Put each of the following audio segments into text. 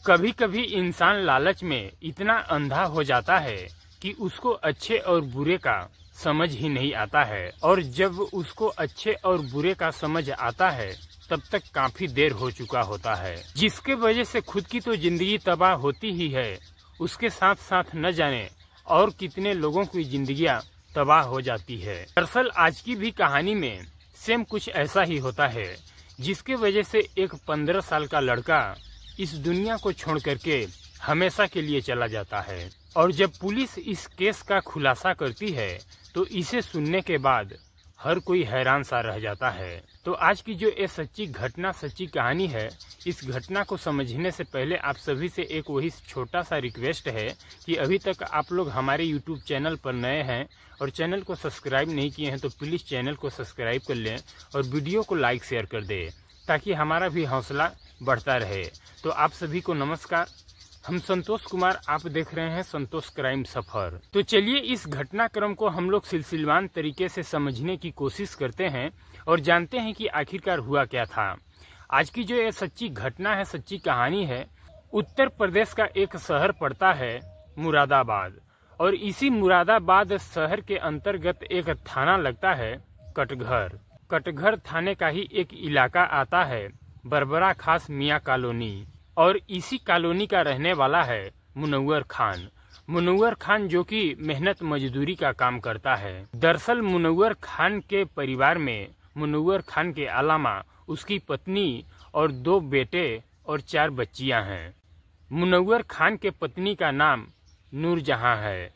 कभी कभी इंसान लालच में इतना अंधा हो जाता है कि उसको अच्छे और बुरे का समझ ही नहीं आता है, और जब उसको अच्छे और बुरे का समझ आता है तब तक काफी देर हो चुका होता है, जिसके वजह से खुद की तो जिंदगी तबाह होती ही है, उसके साथ साथ न जाने और कितने लोगों की जिंदगियां तबाह हो जाती है। दरअसल आज की भी कहानी में सेम कुछ ऐसा ही होता है, जिसके वजह से एक 15 साल का लड़का इस दुनिया को छोड़ करके हमेशा के लिए चला जाता है। और जब पुलिस इस केस का खुलासा करती है तो इसे सुनने के बाद हर कोई हैरान सा रह जाता है। तो आज की जो ये सच्ची घटना, सच्ची कहानी है, इस घटना को समझने से पहले आप सभी से एक वही छोटा सा रिक्वेस्ट है कि अभी तक आप लोग हमारे यूट्यूब चैनल पर नए हैं और चैनल को सब्सक्राइब नहीं किए हैं तो प्लीज़ चैनल को सब्सक्राइब कर लें और वीडियो को लाइक शेयर कर दें, ताकि हमारा भी हौसला बढ़ता रहे। तो आप सभी को नमस्कार, हम संतोष कुमार, आप देख रहे हैं संतोष क्राइम सफर। तो चलिए इस घटनाक्रम को हम लोग सिलसिलेवार तरीके से समझने की कोशिश करते हैं और जानते हैं कि आखिरकार हुआ क्या था। आज की जो ये सच्ची घटना है, सच्ची कहानी है, उत्तर प्रदेश का एक शहर पड़ता है मुरादाबाद, और इसी मुरादाबाद शहर के अंतर्गत एक थाना लगता है कटघर। कटघर थाने का ही एक इलाका आता है बरबरा खास मियाँ कॉलोनी, और इसी कॉलोनी का रहने वाला है मुनव्वर खान। मुनव्वर खान जो कि मेहनत मजदूरी का काम करता है। दरअसल मुनव्वर खान के परिवार में मुनव्वर खान के अलावा उसकी पत्नी और 2 बेटे और 4 बच्चियां हैं। मुनव्वर खान के पत्नी का नाम नूरजहां है।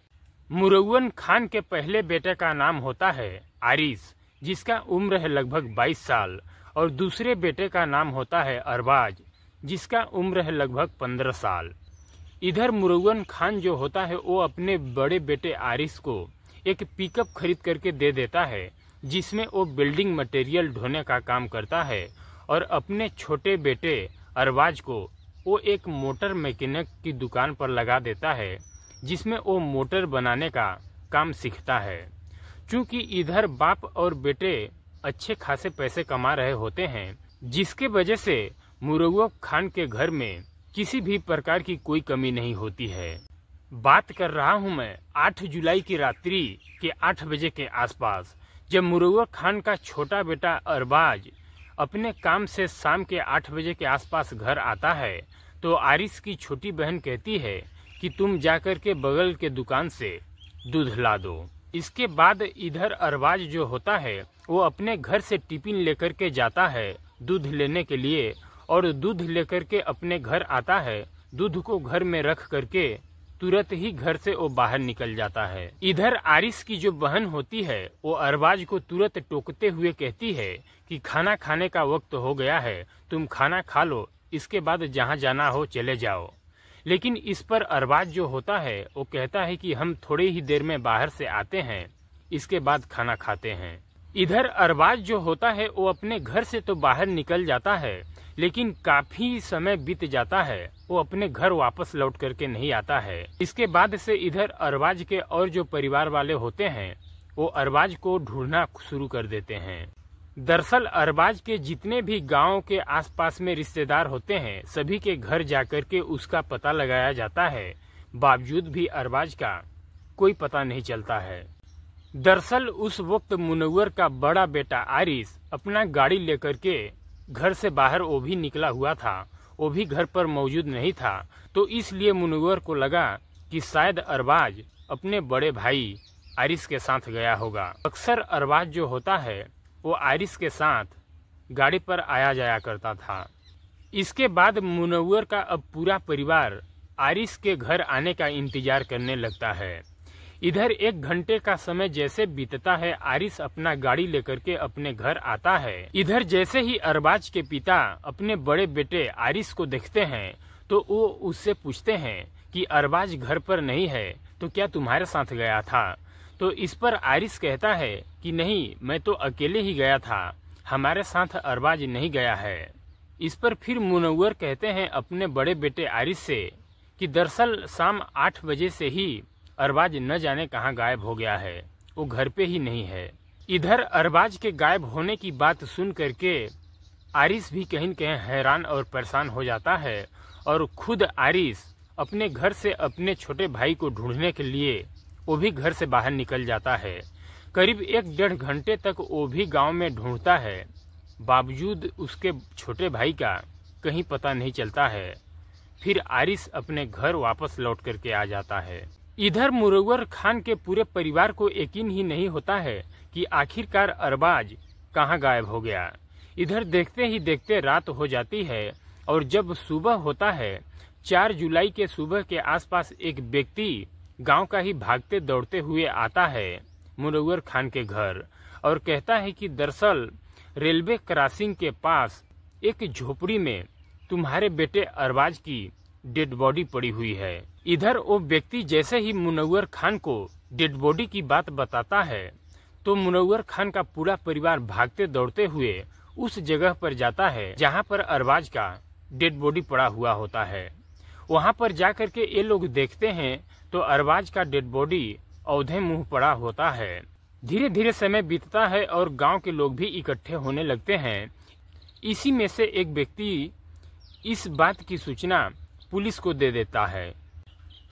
मुनव्वर खान के पहले बेटे का नाम होता है आरिस, जिसका उम्र है लगभग 22 साल, और दूसरे बेटे का नाम होता है अरबाज, जिसका उम्र है लगभग 15 साल। इधर मुनव्वर खान जो होता है वो अपने बड़े बेटे आरिस को एक पिकअप खरीद करके दे देता है, जिसमें वो बिल्डिंग मटेरियल ढोने का काम करता है, और अपने छोटे बेटे अरबाज को वो एक मोटर मैकेनिक की दुकान पर लगा देता है, जिसमें वो मोटर बनाने का काम सीखता है। चूँकि इधर बाप और बेटे अच्छे खासे पैसे कमा रहे होते हैं, जिसके वजह से मुनव्वर खान के घर में किसी भी प्रकार की कोई कमी नहीं होती है। बात कर रहा हूं मैं 8 जुलाई की रात्रि के 8 बजे के आसपास, जब मुनव्वर खान का छोटा बेटा अरबाज अपने काम से शाम के 8 बजे के आसपास घर आता है, तो आरिस की छोटी बहन कहती है कि तुम जाकर के बगल के दुकान से दूध ला दो। इसके बाद इधर अरबाज जो होता है वो अपने घर से टिफिन लेकर के जाता है दूध लेने के लिए, और दूध लेकर के अपने घर आता है। दूध को घर में रख करके तुरंत ही घर से वो बाहर निकल जाता है। इधर आरिस की जो बहन होती है वो अरबाज को तुरंत टोकते हुए कहती है कि खाना खाने का वक्त हो गया है, तुम खाना खा लो, इसके बाद जहाँ जाना हो चले जाओ। लेकिन इस पर अरबाज जो होता है वो कहता है कि हम थोड़ी ही देर में बाहर से आते हैं, इसके बाद खाना खाते हैं। इधर अरबाज जो होता है वो अपने घर से तो बाहर निकल जाता है, लेकिन काफी समय बीत जाता है, वो अपने घर वापस लौट करके नहीं आता है। इसके बाद से इधर अरबाज के और जो परिवार वाले होते हैं वो अरबाज को ढूंढना शुरू कर देते हैं। दरअसल अरबाज के जितने भी गांव के आसपास में रिश्तेदार होते हैं, सभी के घर जाकर के उसका पता लगाया जाता है, बावजूद भी अरबाज का कोई पता नहीं चलता है। दरअसल उस वक्त मुनव्वर का बड़ा बेटा आरिस अपना गाड़ी लेकर के घर से बाहर वो भी निकला हुआ था, वो भी घर पर मौजूद नहीं था, तो इसलिए मुनव्वर को लगा कि शायद अरबाज अपने बड़े भाई आरिस के साथ गया होगा। अक्सर अरबाज जो होता है वो आरिस के साथ गाड़ी पर आया जाया करता था। इसके बाद मुनव्वर का अब पूरा परिवार आरिस के घर आने का इंतजार करने लगता है। इधर 1 घंटे का समय जैसे बीतता है, आरिस अपना गाड़ी लेकर के अपने घर आता है। इधर जैसे ही अरबाज के पिता अपने बड़े बेटे आरिस को देखते हैं तो वो उससे पूछते हैं कि अरबाज घर पर नहीं है तो क्या तुम्हारे साथ गया था? तो इस पर आरिस कहता है कि नहीं, मैं तो अकेले ही गया था, हमारे साथ अरबाज नहीं गया है। इस पर फिर मुनव्वर कहते हैं अपने बड़े बेटे आरिस से कि दरअसल शाम 8 बजे से ही अरबाज न जाने कहाँ गायब हो गया है, वो घर पे ही नहीं है। इधर अरबाज के गायब होने की बात सुन करके आरिस भी कहीं न कहीं हैरान और परेशान हो जाता है और खुद आरिस अपने घर से अपने छोटे भाई को ढूंढने के लिए वो भी घर से बाहर निकल जाता है। करीब 1-1.5 घंटे तक वो भी गांव में ढूंढता है, बावजूद उसके छोटे भाई का कहीं पता नहीं चलता है। फिर आरिस अपने घर वापस लौट करके आ जाता है। इधर मुनव्वर खान के पूरे परिवार को यकीन ही नहीं होता है कि आखिरकार अरबाज कहाँ गायब हो गया। इधर देखते ही देखते रात हो जाती है और जब सुबह होता है, 4 जुलाई के सुबह के आसपास एक व्यक्ति गांव का ही भागते दौड़ते हुए आता है मुनव्वर खान के घर और कहता है कि दरअसल रेलवे क्रॉसिंग के पास एक झोपड़ी में तुम्हारे बेटे अरबाज की डेड बॉडी पड़ी हुई है। इधर वो व्यक्ति जैसे ही मुनव्वर खान को डेड बॉडी की बात बताता है तो मुनव्वर खान का पूरा परिवार भागते दौड़ते हुए उस जगह पर जाता है जहां पर अरबाज का डेड बॉडी पड़ा हुआ होता है। वहां पर जाकर के ये लोग देखते हैं तो अरबाज का डेड बॉडी औंधे मुंह पड़ा होता है। धीरे धीरे समय बीतता है और गांव के लोग भी इकट्ठे होने लगते हैं। इसी में से एक व्यक्ति इस बात की सूचना पुलिस को दे देता है।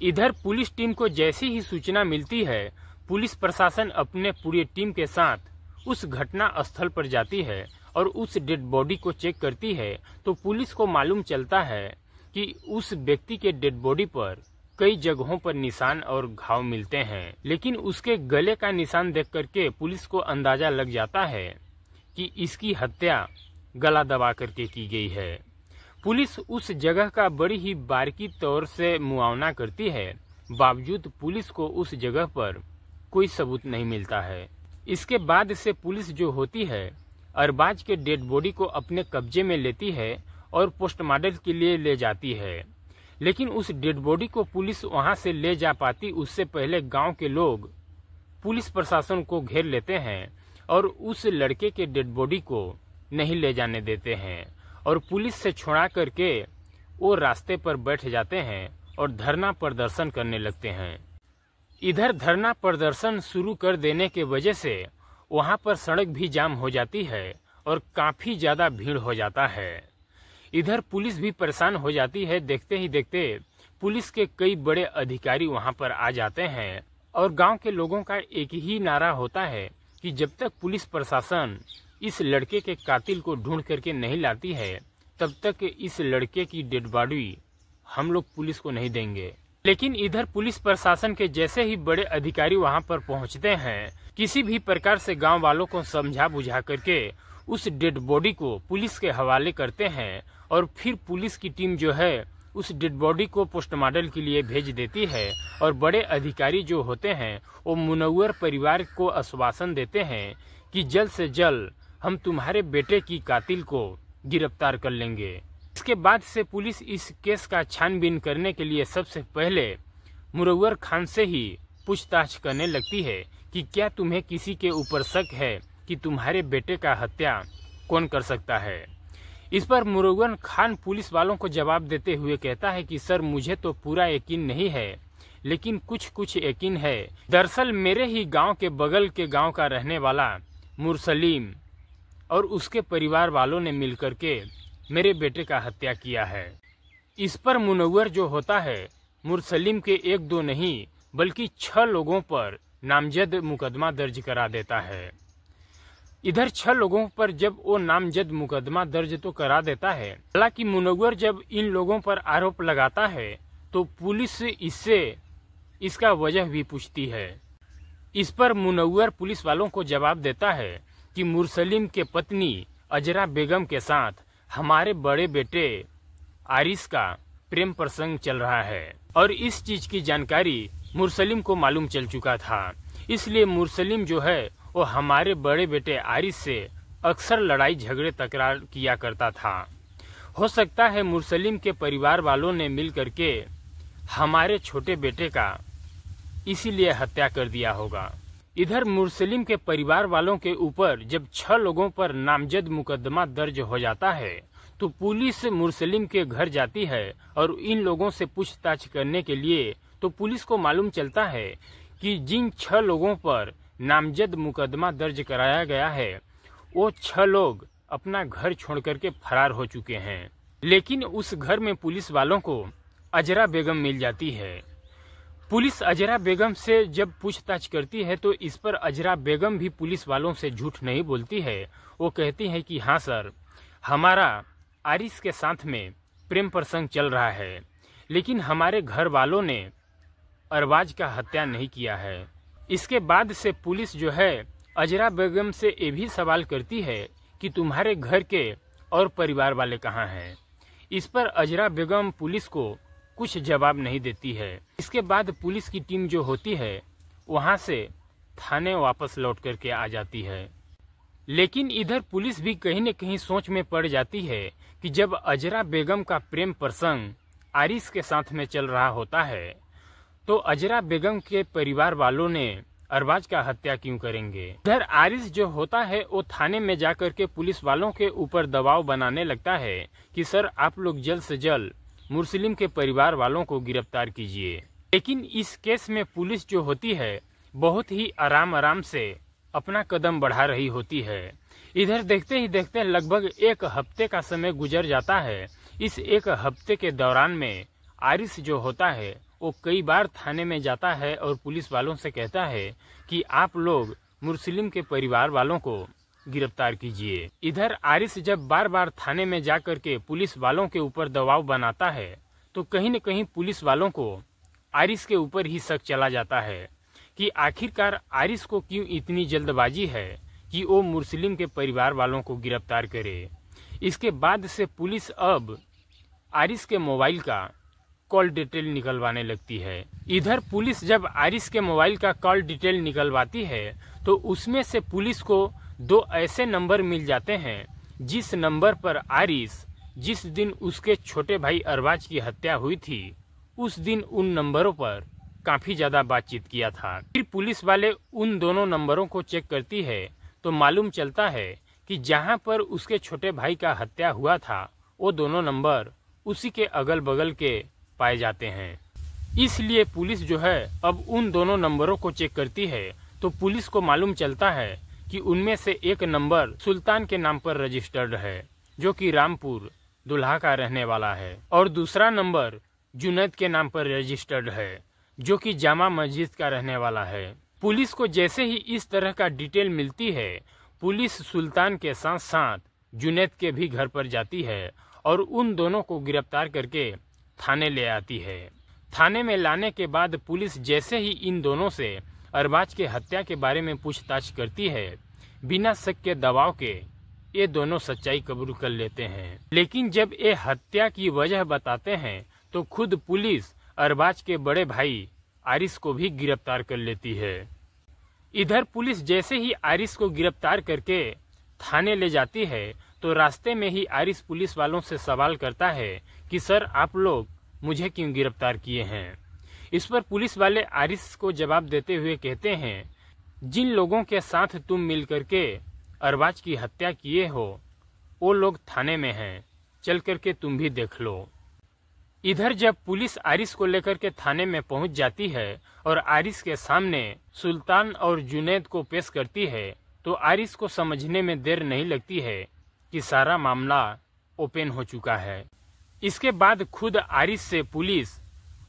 इधर पुलिस टीम को जैसी ही सूचना मिलती है, पुलिस प्रशासन अपने पूरी टीम के साथ उस घटना स्थल पर जाती है और उस डेड बॉडी को चेक करती है। तो पुलिस को मालूम चलता है कि उस व्यक्ति के डेड बॉडी पर कई जगहों पर निशान और घाव मिलते हैं, लेकिन उसके गले का निशान देख करके पुलिस को अंदाजा लग जाता है कि इसकी हत्या गला दबा करके की गई है। पुलिस उस जगह का बड़ी ही बारीकी तौर से मुआयना करती है, बावजूद पुलिस को उस जगह पर कोई सबूत नहीं मिलता है। इसके बाद से पुलिस जो होती है अरबाज के डेड बॉडी को अपने कब्जे में लेती है और पोस्टमार्टम के लिए ले जाती है। लेकिन उस डेड बॉडी को पुलिस वहां से ले जा पाती उससे पहले गांव के लोग पुलिस प्रशासन को घेर लेते हैं और उस लड़के के डेड बॉडी को नहीं ले जाने देते हैं और पुलिस से छुड़ा करके वो रास्ते पर बैठ जाते हैं और धरना प्रदर्शन करने लगते हैं। इधर धरना प्रदर्शन शुरू कर देने के वजह से वहां पर सड़क भी जाम हो जाती है और काफी ज्यादा भीड़ हो जाता है। इधर पुलिस भी परेशान हो जाती है। देखते ही देखते पुलिस के कई बड़े अधिकारी वहां पर आ जाते हैं और गांव के लोगों का एक ही नारा होता है कि जब तक पुलिस प्रशासन इस लड़के के कातिल को ढूंढ करके नहीं लाती है तब तक इस लड़के की डेड बॉडी हम लोग पुलिस को नहीं देंगे। लेकिन इधर पुलिस प्रशासन के जैसे ही बड़े अधिकारी वहां पर पहुंचते हैं, किसी भी प्रकार से गांव वालों को समझा बुझा करके उस डेड बॉडी को पुलिस के हवाले करते हैं और फिर पुलिस की टीम जो है उस डेड बॉडी को पोस्टमार्टम के लिए भेज देती है और बड़े अधिकारी जो होते हैं वो मुनव्वर परिवार को आश्वासन देते हैं कि जल्द से जल्द हम तुम्हारे बेटे की कातिल को गिरफ्तार कर लेंगे। इसके बाद से पुलिस इस केस का छानबीन करने के लिए सबसे पहले मुनव्वर खान से ही पूछताछ करने लगती है कि क्या तुम्हें किसी के ऊपर शक है कि तुम्हारे बेटे का हत्या कौन कर सकता है। इस पर मुनव्वर खान पुलिस वालों को जवाब देते हुए कहता है कि सर मुझे तो पूरा यकीन नहीं है, लेकिन कुछ यकीन है। दरअसल मेरे ही गांव के बगल के गांव का रहने वाला मुरसलीम और उसके परिवार वालों ने मिलकर के मेरे बेटे का हत्या किया है। इस पर मुनव्वर जो होता है मुरसलीम के 1-2 नहीं बल्कि 6 लोगों पर नामजद मुकदमा दर्ज करा देता है। इधर 6 लोगों पर जब वो नामजद मुकदमा दर्ज तो करा देता है, हालांकि मुनव्वर जब इन लोगों पर आरोप लगाता है तो पुलिस इससे इसका वजह भी पूछती है। इस पर मुनव्वर पुलिस वालों को जवाब देता है कि मुरसलीम के पत्नी अजरा बेगम के साथ हमारे बड़े बेटे आरिस का प्रेम प्रसंग चल रहा है और इस चीज की जानकारी मुरसलीम को मालूम चल चुका था। इसलिए मुरसलीम जो है वो हमारे बड़े बेटे आरिस से अक्सर लड़ाई झगड़े तकरार किया करता था। हो सकता है मुरसलीम के परिवार वालों ने मिल करके हमारे छोटे बेटे का इसीलिए हत्या कर दिया होगा। इधर मुरसलीम के परिवार वालों के ऊपर जब 6 लोगों पर नामजद मुकदमा दर्ज हो जाता है तो पुलिस मुरसलीम के घर जाती है और इन लोगों से पूछताछ करने के लिए तो पुलिस को मालूम चलता है कि जिन 6 लोगों पर नामजद मुकदमा दर्ज कराया गया है वो 6 लोग अपना घर छोड़ करके फरार हो चुके हैं। लेकिन उस घर में पुलिस वालों को अजरा बेगम मिल जाती है। पुलिस अजरा बेगम से जब पूछताछ करती है तो इस पर अजरा बेगम भी पुलिस वालों से झूठ नहीं बोलती है। वो कहती है कि हाँ सर, हमारा आरिस के साथ में प्रेम प्रसंग चल रहा है, लेकिन हमारे घर वालों ने अरबाज का हत्या नहीं किया है। इसके बाद से पुलिस जो है अजरा बेगम से ये भी सवाल करती है कि तुम्हारे घर के और परिवार वाले कहाँ हैं। इस पर अजरा बेगम पुलिस को कुछ जवाब नहीं देती है। इसके बाद पुलिस की टीम जो होती है वहां से थाने वापस लौट करके आ जाती है। लेकिन इधर पुलिस भी कहीं न कहीं सोच में पड़ जाती है कि जब अजरा बेगम का प्रेम प्रसंग आरिस के साथ में चल रहा होता है तो अजरा बेगम के परिवार वालों ने अरबाज का हत्या क्यों करेंगे। इधर आरिस जो होता है वो थाने में जाकर के पुलिस वालों के ऊपर दबाव बनाने लगता है कि सर आप लोग जल्द से जल्द मुस्लिम के परिवार वालों को गिरफ्तार कीजिए। लेकिन इस केस में पुलिस जो होती है बहुत ही आराम से अपना कदम बढ़ा रही होती है। इधर देखते ही देखते लगभग 1 हफ्ते का समय गुजर जाता है। इस 1 हफ्ते के दौरान में आरिस जो होता है वो कई बार थाने में जाता है और पुलिस वालों से कहता है कि आप लोग मुस्लिम के परिवार वालों को गिरफ्तार कीजिए। इधर आरिस जब बार बार थाने में जाकर के पुलिस वालों के ऊपर दबाव बनाता है तो कहीं न कहीं पुलिस वालों को आरिस के ऊपर ही शक चला जाता है कि आखिरकार आरिस को क्यों इतनी जल्दबाजी है कि वो मुस्लिम के परिवार वालों को गिरफ्तार करे। इसके बाद से पुलिस अब आरिस के मोबाइल का कॉल डिटेल निकलवाने लगती है। इधर पुलिस जब आरिस के मोबाइल का कॉल डिटेल निकलवाती है तो उसमें से पुलिस को 2 ऐसे नंबर मिल जाते हैं जिस नंबर पर आरिस जिस दिन उसके छोटे भाई अरबाज की हत्या हुई थी उस दिन उन नंबरों पर काफी ज्यादा बातचीत किया था। फिर पुलिस वाले उन दोनों नंबरों को चेक करती है तो मालूम चलता है कि जहां पर उसके छोटे भाई का हत्या हुआ था वो दोनों नंबर उसी के अगल बगल के पाए जाते हैं। इसलिए पुलिस जो है अब उन दोनों नंबरों को चेक करती है तो पुलिस को मालूम चलता है कि उनमें से एक नंबर सुल्तान के नाम पर रजिस्टर्ड है जो कि रामपुर दुल्हा का रहने वाला है और दूसरा नंबर जुनैद के नाम पर रजिस्टर्ड है जो कि जामा मस्जिद का रहने वाला है। पुलिस को जैसे ही इस तरह का डिटेल मिलती है पुलिस सुल्तान के साथ साथ जुनैद के भी घर पर जाती है और उन दोनों को गिरफ्तार करके थाने ले आती है। थाने में लाने के बाद पुलिस जैसे ही इन दोनों से अरबाज के हत्या के बारे में पूछताछ करती है बिना शक के दबाव के ये दोनों सच्चाई कबूल कर लेते हैं। लेकिन जब ये हत्या की वजह बताते हैं तो खुद पुलिस अरबाज के बड़े भाई आरिस को भी गिरफ्तार कर लेती है। इधर पुलिस जैसे ही आरिस को गिरफ्तार करके थाने ले जाती है तो रास्ते में ही आरिस पुलिस वालों से सवाल करता है कि सर आप लोग मुझे क्यों गिरफ्तार किए हैं। इस पर पुलिस वाले आरिस को जवाब देते हुए कहते हैं जिन लोगों के साथ तुम मिल करके अरबाज की हत्या किए हो वो लोग थाने में हैं, चल करके तुम भी देख लो। इधर जब पुलिस आरिस को लेकर के थाने में पहुंच जाती है और आरिस के सामने सुल्तान और जुनैद को पेश करती है तो आरिस को समझने में देर नहीं लगती है कि सारा मामला ओपन हो चुका है। इसके बाद खुद आरिस से पुलिस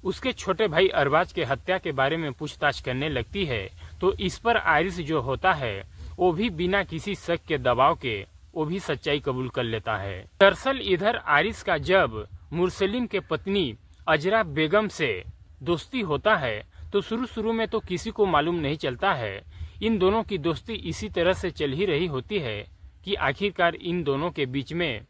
उसके छोटे भाई अरबाज के हत्या के बारे में पूछताछ करने लगती है तो इस पर आरिस जो होता है वो भी बिना किसी शक के दबाव के वो भी सच्चाई कबूल कर लेता है। दरअसल इधर आरिस का जब मुस्लिम के पत्नी अजरा बेगम से दोस्ती होता है तो शुरू में तो किसी को मालूम नहीं चलता है। इन दोनों की दोस्ती इसी तरह से चल ही रही होती है कि आखिरकार इन दोनों के बीच में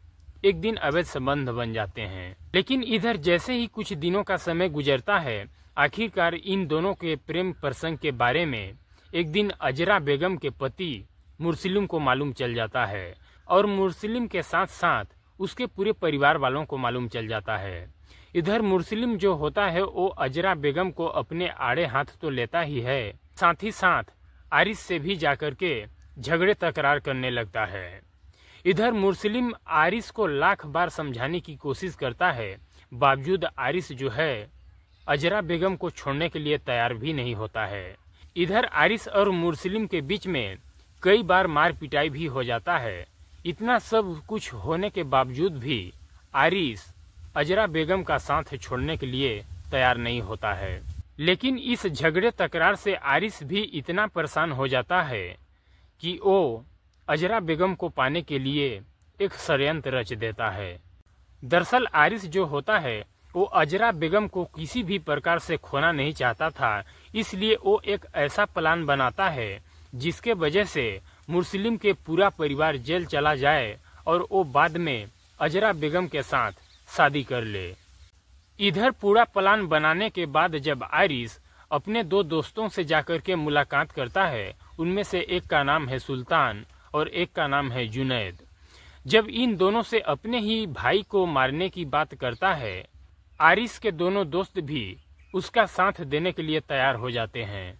एक दिन अवैध संबंध बन जाते हैं। लेकिन इधर जैसे ही कुछ दिनों का समय गुजरता है आखिरकार इन दोनों के प्रेम प्रसंग के बारे में एक दिन अजरा बेगम के पति मुस्लिम को मालूम चल जाता है और मुस्लिम के साथ साथ उसके पूरे परिवार वालों को मालूम चल जाता है। इधर मुस्लिम जो होता है वो अजरा बेगम को अपने आड़े हाथ तो लेता ही है, साथ ही साथ आरिस से भी जाकर के झगड़े तकरार करने लगता है। इधर मुस्लिम आरिस को लाख बार समझाने की कोशिश करता है, बावजूद आरिस जो है अजरा बेगम को छोड़ने के लिए तैयार भी नहीं होता है। इधर आरिस और मुस्लिम के बीच में कई बार मार पिटाई भी हो जाता है। इतना सब कुछ होने के बावजूद भी आरिस अजरा बेगम का साथ छोड़ने के लिए तैयार नहीं होता है। लेकिन इस झगड़े तकरार से आरिस भी इतना परेशान हो जाता है कि वो अजरा बेगम को पाने के लिए एक षड्यंत्र रच देता है। दरअसल आरिस जो होता है वो अजरा बेगम को किसी भी प्रकार से खोना नहीं चाहता था, इसलिए वो एक ऐसा प्लान बनाता है जिसके वजह से मुस्लिम के पूरा परिवार जेल चला जाए और वो बाद में अजरा बेगम के साथ शादी कर ले। इधर पूरा प्लान बनाने के बाद जब आरिस अपने दो दोस्तों से जाकर के मुलाकात करता है, उनमें से एक का नाम है सुल्तान और एक का नाम है जुनैद। जब इन दोनों से अपने ही भाई को मारने की बात करता है, आरिस के दोनों दोस्त भी उसका साथ देने के लिए तैयार हो जाते हैं।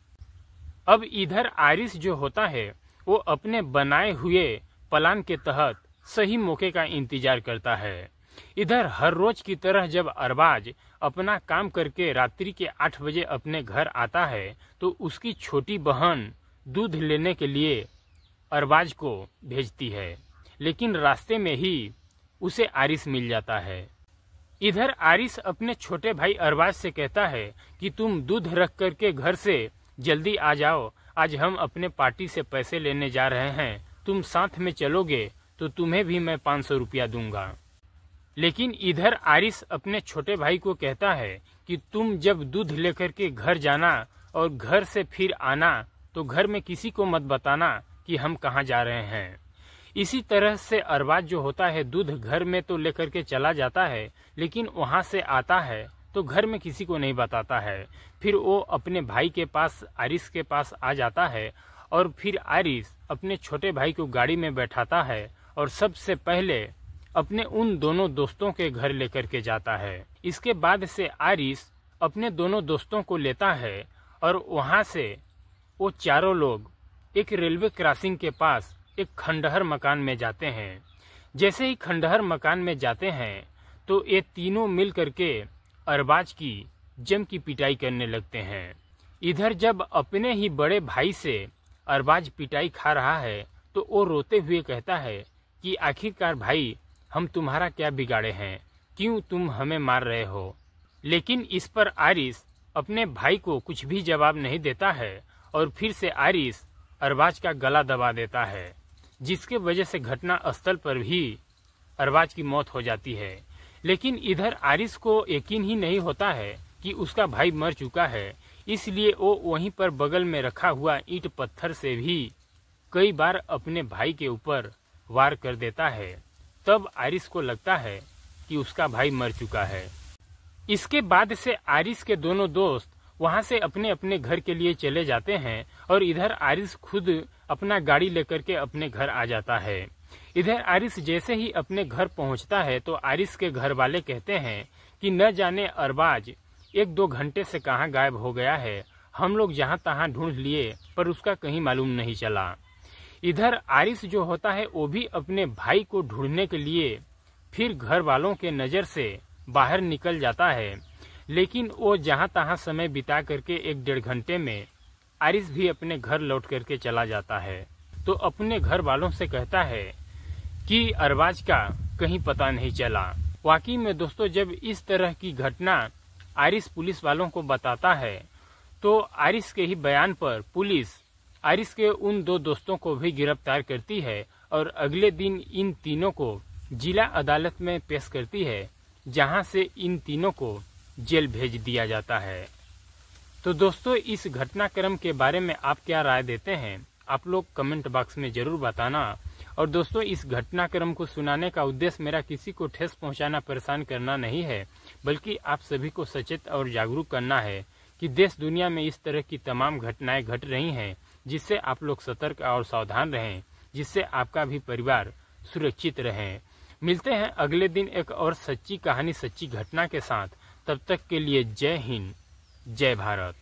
अब इधर आरिस जो होता है वो अपने बनाए हुए प्लान के तहत सही मौके का इंतजार करता है। इधर हर रोज की तरह जब अरबाज अपना काम करके रात्रि के 8 बजे अपने घर आता है तो उसकी छोटी बहन दूध लेने के लिए अरबाज को भेजती है, लेकिन रास्ते में ही उसे आरिस मिल जाता है। इधर आरिस अपने छोटे भाई अरबाज से कहता है कि तुम दूध रख करके घर से जल्दी आ जाओ, आज हम अपने पार्टी से पैसे लेने जा रहे हैं, तुम साथ में चलोगे तो तुम्हें भी मैं 500 रुपया दूंगा। लेकिन इधर आरिस अपने छोटे भाई को कहता है कि तुम जब दूध लेकर के घर जाना और घर से फिर आना तो घर में किसी को मत बताना कि हम कहाँ जा रहे हैं। इसी तरह से अरबाज जो होता है दूध घर में तो लेकर के चला जाता है, लेकिन वहाँ से आता है तो घर में किसी को नहीं बताता है। फिर वो अपने भाई के पास आरिस के पास आ जाता है और फिर आरिस अपने छोटे भाई को गाड़ी में बैठाता है और सबसे पहले अपने उन दोनों दोस्तों के घर लेकर के जाता है। इसके बाद से आरिस अपने दोनों दोस्तों को लेता है और वहाँ से वो चारों लोग एक रेलवे क्रॉसिंग के पास एक खंडहर मकान में जाते हैं। जैसे ही खंडहर मकान में जाते हैं तो ये तीनों मिल करके अरबाज की जम की पिटाई करने लगते हैं। इधर जब अपने ही बड़े भाई से अरबाज पिटाई खा रहा है तो वो रोते हुए कहता है कि आखिरकार भाई हम तुम्हारा क्या बिगाड़े हैं, क्यों तुम हमें मार रहे हो। लेकिन इस पर आरिस अपने भाई को कुछ भी जवाब नहीं देता है और फिर से आरिस अरबाज का गला दबा देता है, जिसके वजह से घटना स्थल पर भी अरबाज की मौत हो जाती है। लेकिन इधर आरिस को यकीन ही नहीं होता है कि उसका भाई मर चुका है, इसलिए वो वहीं पर बगल में रखा हुआ ईंट पत्थर से भी कई बार अपने भाई के ऊपर वार कर देता है। तब आरिस को लगता है कि उसका भाई मर चुका है। इसके बाद से आरिस के दोनों दोस्त वहां से अपने अपने घर के लिए चले जाते हैं और इधर आरिस खुद अपना गाड़ी लेकर के अपने घर आ जाता है। इधर आरिस जैसे ही अपने घर पहुंचता है तो आरिस के घर वाले कहते हैं कि न जाने अरबाज 1-2 घंटे से कहां गायब हो गया है, हम लोग जहां तहां ढूंढ लिए पर उसका कहीं मालूम नहीं चला। इधर आरिस जो होता है वो भी अपने भाई को ढूंढने के लिए फिर घर वालों के नज़र से बाहर निकल जाता है, लेकिन वो जहां तहां समय बिता करके 1-1.5 घंटे में आरिस भी अपने घर लौट करके चला जाता है। तो अपने घर वालों से कहता है कि अरबाज का कहीं पता नहीं चला। वाकई में दोस्तों जब इस तरह की घटना आरिस पुलिस वालों को बताता है तो आरिस के ही बयान पर पुलिस आरिस के उन 2 दोस्तों को भी गिरफ्तार करती है और अगले दिन इन तीनों को जिला अदालत में पेश करती है, जहां से इन तीनों को जेल भेज दिया जाता है। तो दोस्तों इस घटनाक्रम के बारे में आप क्या राय देते हैं, आप लोग कमेंट बॉक्स में जरूर बताना। और दोस्तों इस घटनाक्रम को सुनाने का उद्देश्य मेरा किसी को ठेस पहुंचाना, परेशान करना नहीं है, बल्कि आप सभी को सचेत और जागरूक करना है कि देश दुनिया में इस तरह की तमाम घटनाएं घट रही हैं, जिससे आप लोग सतर्क और सावधान रहें, जिससे आपका भी परिवार सुरक्षित रहे। मिलते हैं अगले दिन एक और सच्ची कहानी, सच्ची घटना के साथ। तब तक के लिए जय हिंद, जय भारत।